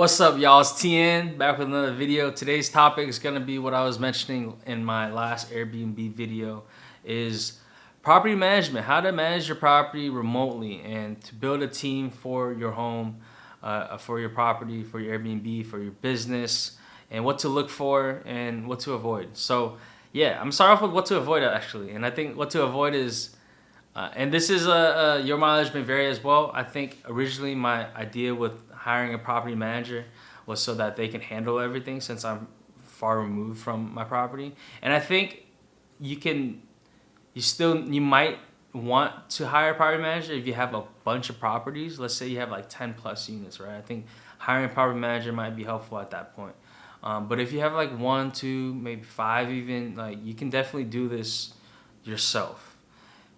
What's up, y'all? It's Thien back with another video. Today's topic is going to be what I was mentioning in my last Airbnb video, is property management, how to manage your property remotely and to build a team for your home, for your property, for your Airbnb, for your business, and what to look for and what to avoid. So yeah, I'm starting off with what to avoid actually, and I think what to avoid is and this is your mileage may vary as well. I think originally my idea with hiring a property manager was so that they can handle everything since I'm far removed from my property. And I think you can, you might want to hire a property manager if you have a bunch of properties. Let's say you have like 10 plus units, right? I think hiring a property manager might be helpful at that point. But if you have like one, two, maybe five even, like you can definitely do this yourself.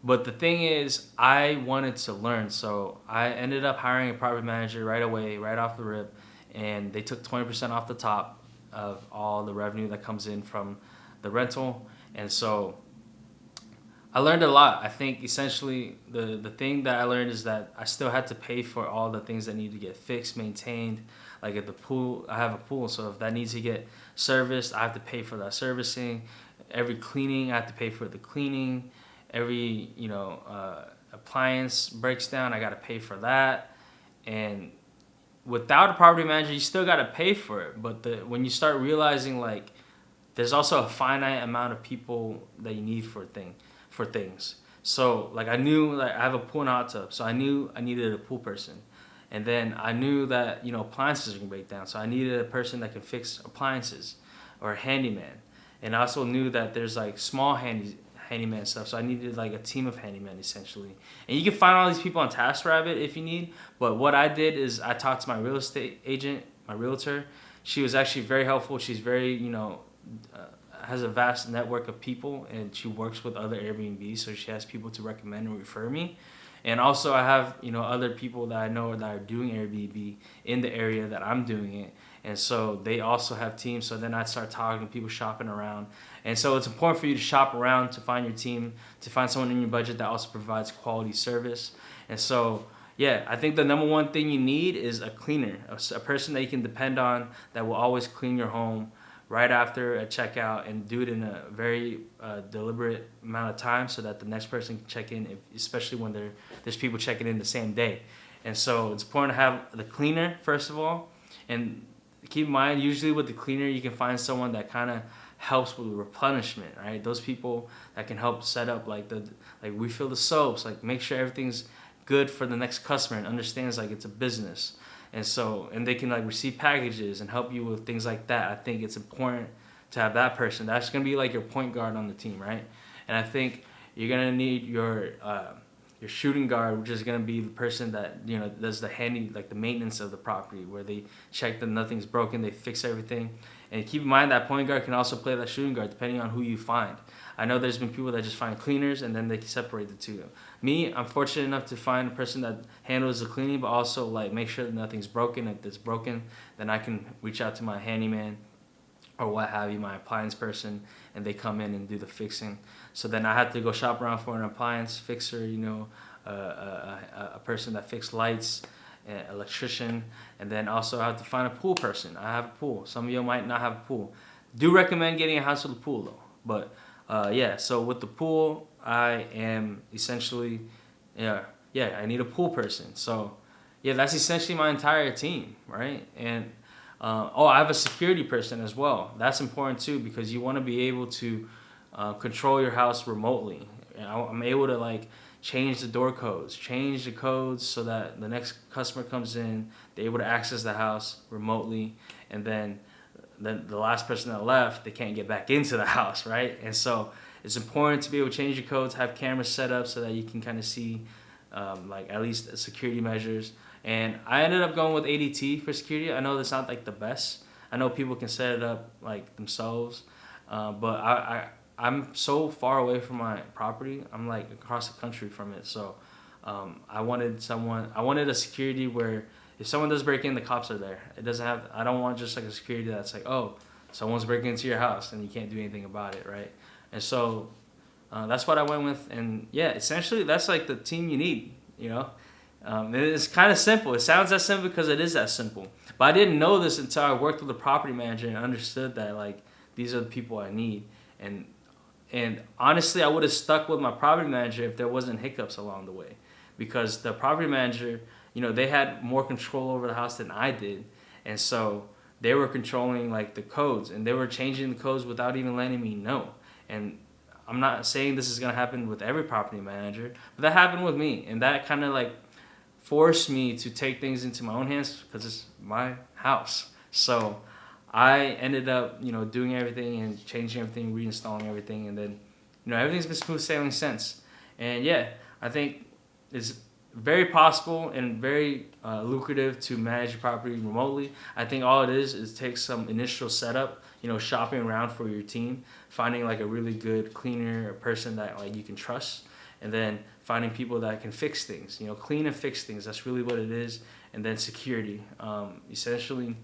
But the thing is, I wanted to learn, so I ended up hiring a property manager right away, right off the rip, and they took 20% off the top of all the revenue that comes in from the rental. And so I learned a lot. I think essentially the thing that I learned is that I still had to pay for all the things that need to get fixed, maintained. Like at the pool, I have a pool, so if that needs to get serviced, I have to pay for that servicing. Every cleaning, I have to pay for the cleaning. Every appliance breaks down, I got to pay for that. And without a property manager, you still got to pay for it. But when you start realizing like there's also a finite amount of people that you need for things. So like I knew like I have a pool and a hot tub, so I knew I needed a pool person. And then I knew that appliances can break down, so I needed a person that can fix appliances or a handyman. And I also knew that there's like small handyman stuff, so I needed like a team of handymen essentially. And you can find all these people on TaskRabbit if you need, but what I did is I talked to my real estate agent, my realtor. She was actually very helpful. She's very has a vast network of people, and she works with other Airbnbs, so she has people to recommend and refer me. And also I have other people that I know that are doing Airbnb in the area that I'm doing it, and so they also have teams. So then I start talking to people, shopping around. And so it's important for you to shop around to find your team, to find someone in your budget that also provides quality service. And so yeah, I think the number one thing you need is a cleaner, a person that you can depend on, that will always clean your home right after a checkout and do it in a very deliberate amount of time, so that the next person can check in, especially when there's people checking in the same day. And so it's important to have the cleaner first of all. And keep in mind, usually with the cleaner, you can find someone that kind of helps with replenishment, right? Those people that can help set up like refill the soaps, like make sure everything's good for the next customer and understands like it's a business. And they can like receive packages and help you with things like that. I think it's important to have that person. That's gonna be like your point guard on the team, right? And I think you're gonna need your shooting guard, which is gonna be the person that does the maintenance of the property, where they check that nothing's broken, they fix everything. And keep in mind that point guard can also play that shooting guard depending on who you find. I know there's been people that just find cleaners and then they can separate the two. Me, I'm fortunate enough to find a person that handles the cleaning, but also like make sure that nothing's broken. If it's broken, then I can reach out to my handyman or what have you, my appliance person, and they come in and do the fixing. So then I had to go shop around for an appliance fixer, a person that fixes lights, an electrician, and then also I have to find a pool person. I have a pool. Some of you might not have a pool. Do recommend getting a house with a pool though. But yeah, so with the pool, I am essentially, I need a pool person. So yeah, that's essentially my entire team, right? And I have a security person as well. That's important too, because you want to be able to control your house remotely. I'm able to like change the door codes, change the codes so that the next customer comes in, they're able to access the house remotely, and then the last person that left, they can't get back into the house, right? And so it's important to be able to change your codes, have cameras set up so that you can kind of see like at least security measures. And I ended up going with ADT for security. I know that's not like the best. I know people can set it up like themselves, but I'm so far away from my property. I'm like across the country from it. So I wanted a security where if someone does break in, the cops are there. I don't want just like a security that's like, oh, someone's breaking into your house and you can't do anything about it, right? And so that's what I went with. And yeah, essentially that's like the team you need, It's kind of simple. It sounds that simple because it is that simple. But I didn't know this until I worked with a property manager and understood that like these are the people I need. And honestly, I would have stuck with my property manager if there wasn't hiccups along the way, because the property manager, they had more control over the house than I did, and so they were controlling like the codes, and they were changing the codes without even letting me know. And I'm not saying this is gonna happen with every property manager, but that happened with me, and that kind of like forced me to take things into my own hands because it's my house. So I ended up, doing everything and changing everything, reinstalling everything, and then, everything's been smooth sailing since. And yeah, I think it's very possible and very lucrative to manage your property remotely. I think all it is take some initial setup, shopping around for your team, finding like a really good cleaner, a person that like you can trust, and then finding people that can fix things, clean and fix things. That's really what it is. And then security. Essentially,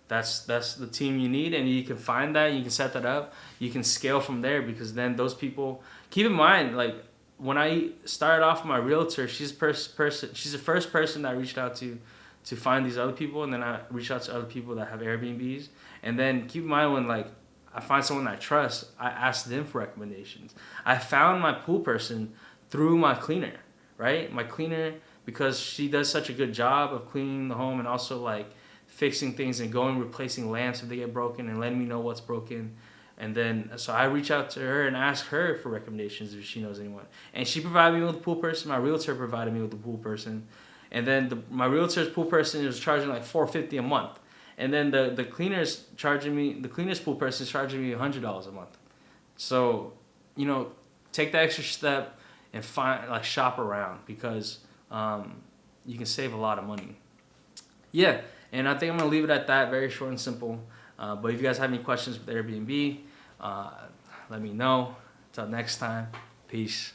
that's the team you need, and you can find that, you can set that up, you can scale from there, because then those people, keep in mind, like when I started off with my realtor, she's the first person that I reached out to find these other people, and then I reach out to other people that have Airbnbs. And then keep in mind, when like I find someone I trust, I ask them for recommendations. I found my pool person through my cleaner, right? My cleaner, because she does such a good job of cleaning the home and also like fixing things and going replacing lamps if they get broken and letting me know what's broken. And then so I reach out to her and ask her for recommendations if she knows anyone. And she provided me with a pool person. My realtor provided me with a pool person. And then my realtor's pool person was charging like $450 a month. And then the cleaner's pool person is charging me $100 a month. So, take the extra step and shop around, because you can save a lot of money. Yeah, and I think I'm gonna leave it at that, very short and simple. But if you guys have any questions with Airbnb, let me know. Until next time, peace.